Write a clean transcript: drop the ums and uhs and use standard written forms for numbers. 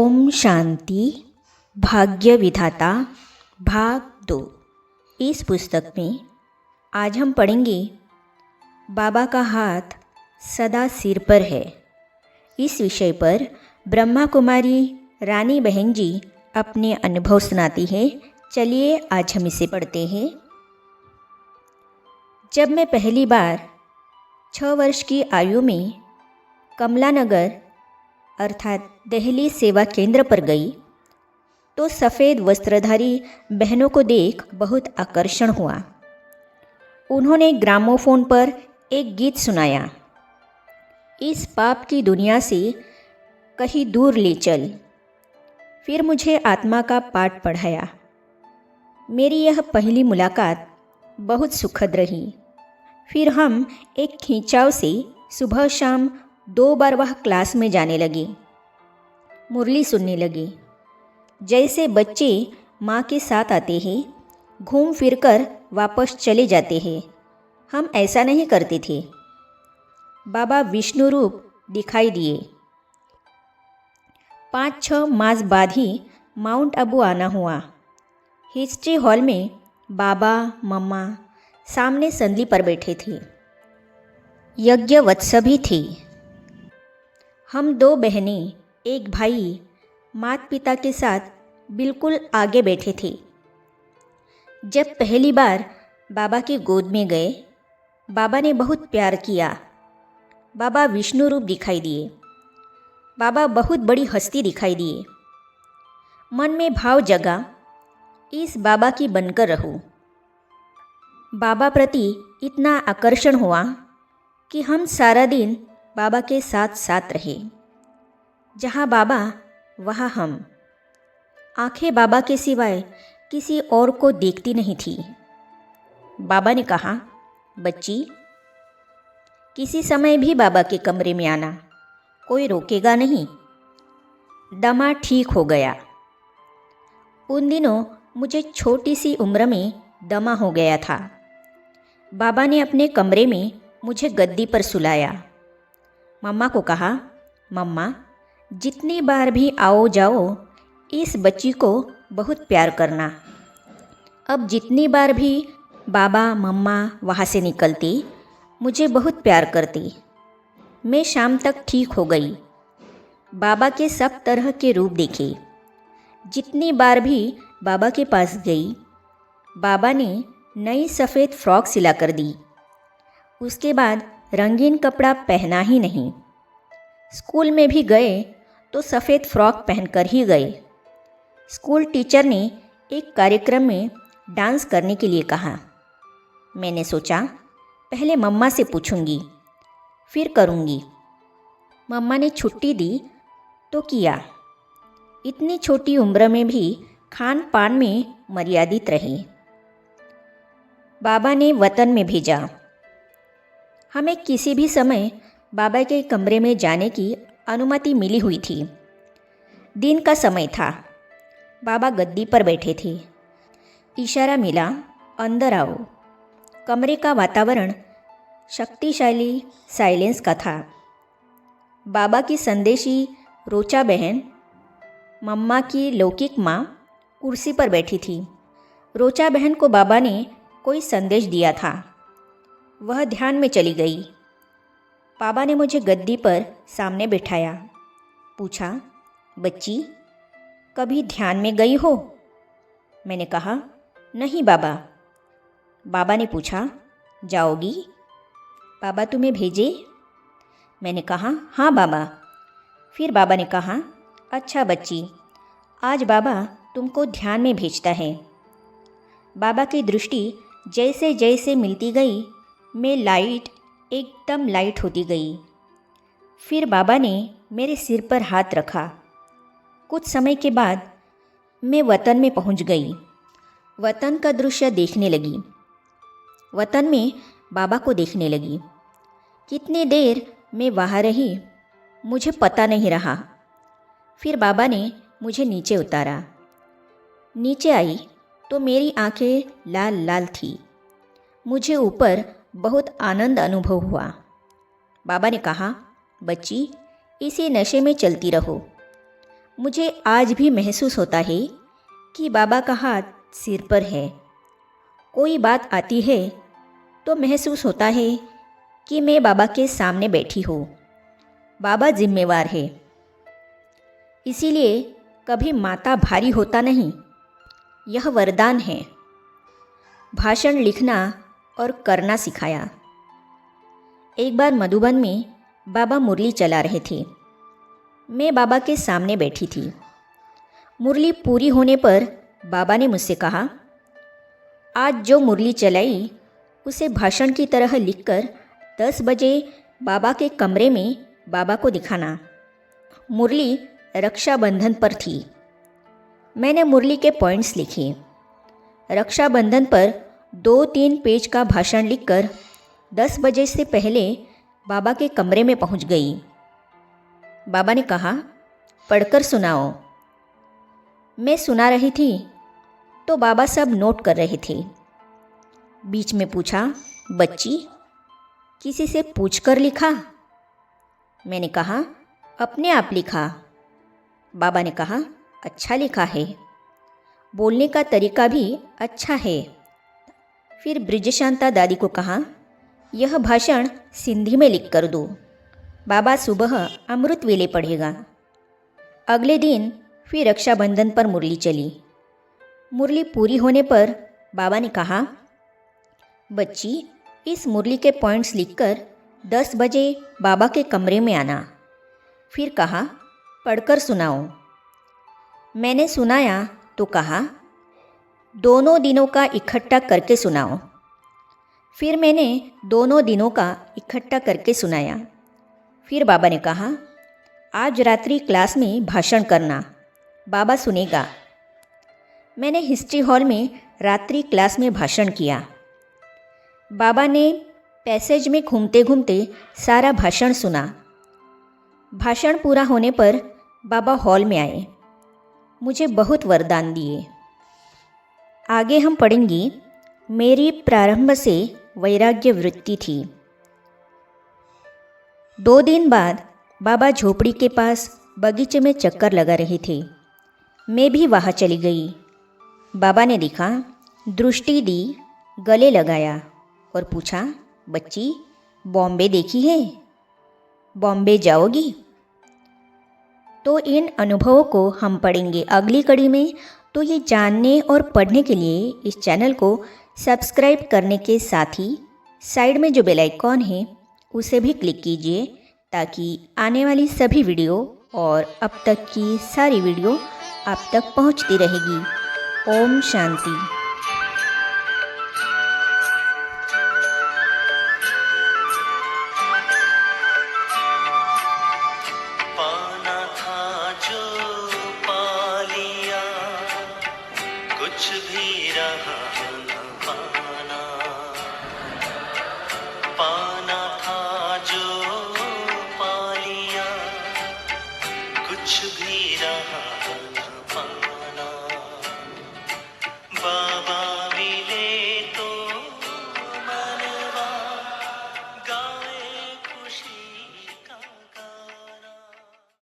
ओम शांति भाग्य विधाता भाग 2। इस पुस्तक में आज हम पढ़ेंगे बाबा का हाथ सदा सिर पर है। इस विषय पर ब्रह्मा कुमारी रानी बहन जी अपने अनुभव सुनाती है। चलिए आज हम इसे पढ़ते हैं। जब मैं पहली बार 6 वर्ष की आयु में कमलानगर अर्थात दिल्ली सेवा केंद्र पर गई तो सफ़ेद वस्त्रधारी बहनों को देख बहुत आकर्षण हुआ। उन्होंने ग्रामोफोन पर एक गीत सुनाया, इस पाप की दुनिया से कहीं दूर ले चल। फिर मुझे आत्मा का पाठ पढ़ाया। मेरी यह पहली मुलाकात बहुत सुखद रही। फिर हम एक खिंचाव से सुबह शाम 2 बार वह क्लास में जाने लगे, मुरली सुनने लगे। जैसे बच्चे माँ के साथ आते हैं, घूम फिर कर वापस चले जाते हैं, हम ऐसा नहीं करते थे। बाबा विष्णु रूप दिखाई दिए। 5-6 मास बाद ही माउंट आबू आना हुआ। हिस्ट्री हॉल में बाबा मम्मा सामने संदली पर बैठे थे। यज्ञ वत्स भी थी। हम 2 बहनें एक भाई माता पिता के साथ बिल्कुल आगे बैठे थे। जब पहली बार बाबा की गोद में गए, बाबा ने बहुत प्यार किया। बाबा विष्णु रूप दिखाई दिए। बाबा बहुत बड़ी हस्ती दिखाई दिए। मन में भाव जगा, इस बाबा की बनकर रहूं। बाबा प्रति इतना आकर्षण हुआ कि हम सारा दिन बाबा के साथ साथ रहे। जहाँ बाबा वहाँ हम। आंखें बाबा के सिवाय किसी और को देखती नहीं थी। बाबा ने कहा, बच्ची, किसी समय भी बाबा के कमरे में आना, कोई रोकेगा नहीं। दमा ठीक हो गया। उन दिनों मुझे छोटी सी उम्र में दमा हो गया था। बाबा ने अपने कमरे में मुझे गद्दी पर सुलाया। मम्मा को कहा, मम्मा, जितनी बार भी आओ जाओ इस बच्ची को बहुत प्यार करना। अब जितनी बार भी बाबा मम्मा वहाँ से निकलती, मुझे बहुत प्यार करती। मैं शाम तक ठीक हो गई। बाबा के सब तरह के रूप देखे। जितनी बार भी बाबा के पास गई, बाबा ने नई सफ़ेद फ्रॉक सिला कर दी। उसके बाद रंगीन कपड़ा पहना ही नहीं। स्कूल में भी गए तो सफ़ेद फ्रॉक पहनकर ही गए। स्कूल टीचर ने एक कार्यक्रम में डांस करने के लिए कहा। मैंने सोचा पहले मम्मा से पूछूंगी, फिर करूंगी। मम्मा ने छुट्टी दी तो किया। इतनी छोटी उम्र में भी खान पान में मर्यादित रहे। बाबा ने वतन में भेजा। हमें किसी भी समय बाबा के कमरे में जाने की अनुमति मिली हुई थी। दिन का समय था। बाबा गद्दी पर बैठे थे। इशारा मिला, अंदर आओ। कमरे का वातावरण शक्तिशाली साइलेंस का था। बाबा की संदेशी रोचा बहन, मम्मा की लौकिक माँ कुर्सी पर बैठी थी। रोचा बहन को बाबा ने कोई संदेश दिया था। वह ध्यान में चली गई। बाबा ने मुझे गद्दी पर सामने बिठाया। पूछा, बच्ची, कभी ध्यान में गई हो? मैंने कहा, नहीं बाबा। बाबा ने पूछा, जाओगी? बाबा तुम्हें भेजे? मैंने कहा, हाँ बाबा। फिर बाबा ने कहा, अच्छा बच्ची, आज बाबा तुमको ध्यान में भेजता है। बाबा की दृष्टि जैसे जैसे मिलती गई, मैं लाइट एकदम लाइट होती गई। फिर बाबा ने मेरे सिर पर हाथ रखा। कुछ समय के बाद मैं वतन में पहुंच गई। वतन का दृश्य देखने लगी। वतन में बाबा को देखने लगी। कितनी देर मैं वहाँ रही मुझे पता नहीं रहा। फिर बाबा ने मुझे नीचे उतारा। नीचे आई तो मेरी आंखें लाल लाल थी। मुझे ऊपर बहुत आनंद अनुभव हुआ। बाबा ने कहा, बच्ची, इसी नशे में चलती रहो। मुझे आज भी महसूस होता है कि बाबा का हाथ सिर पर है। कोई बात आती है तो महसूस होता है कि मैं बाबा के सामने बैठी हूँ। बाबा जिम्मेवार है, इसीलिए कभी माथा भारी होता नहीं। यह वरदान है। भाषण लिखना और करना सिखाया। एक बार मधुबन में बाबा मुरली चला रहे थे। मैं बाबा के सामने बैठी थी। मुरली पूरी होने पर बाबा ने मुझसे कहा, आज जो मुरली चलाई उसे भाषण की तरह लिखकर 10 बजे बाबा के कमरे में बाबा को दिखाना। मुरली रक्षाबंधन पर थी। मैंने मुरली के पॉइंट्स लिखे। रक्षाबंधन पर 2-3 पेज का भाषण लिखकर 10 बजे से पहले बाबा के कमरे में पहुंच गई। बाबा ने कहा, पढ़कर सुनाओ। मैं सुना रही थी तो बाबा सब नोट कर रहे थे। बीच में पूछा, बच्ची किसी से पूछकर लिखा? मैंने कहा, अपने आप लिखा। बाबा ने कहा, अच्छा लिखा है, बोलने का तरीका भी अच्छा है। फिर ब्रिजशांता दादी को कहा, यह भाषण सिंधी में लिख कर दो। बाबा सुबह अमृत वेले पढ़ेगा। अगले दिन फिर रक्षाबंधन पर मुरली चली। मुरली पूरी होने पर बाबा ने कहा, बच्ची इस मुरली के पॉइंट्स लिखकर 10 बजे बाबा के कमरे में आना। फिर कहा, पढ़कर सुनाओ। मैंने सुनाया तो कहा, दोनों दिनों का इकट्ठा करके सुनाओ। फिर मैंने दोनों दिनों का इकट्ठा करके सुनाया। फिर बाबा ने कहा, आज रात्रि क्लास में भाषण करना, बाबा सुनेगा। मैंने हिस्ट्री हॉल में रात्रि क्लास में भाषण किया। बाबा ने पैसेज में घूमते घूमते सारा भाषण सुना। भाषण पूरा होने पर बाबा हॉल में आए। मुझे बहुत वरदान दिए। आगे हम पढ़ेंगे, मेरी प्रारंभ से वैराग्य वृत्ति थी। 2 दिन बाद बाबा झोपड़ी के पास बगीचे में चक्कर लगा रहे थे। मैं भी वहाँ चली गई। बाबा ने देखा, दृष्टि दी, गले लगाया और पूछा, बच्ची बॉम्बे देखी है? बॉम्बे जाओगी? तो इन अनुभवों को हम पढ़ेंगे अगली कड़ी में। तो ये जानने और पढ़ने के लिए इस चैनल को सब्सक्राइब करने के साथ ही साइड में जो बेल आइकॉन है उसे भी क्लिक कीजिए, ताकि आने वाली सभी वीडियो और अब तक की सारी वीडियो आप तक पहुंचती रहेगी। ओम शांति।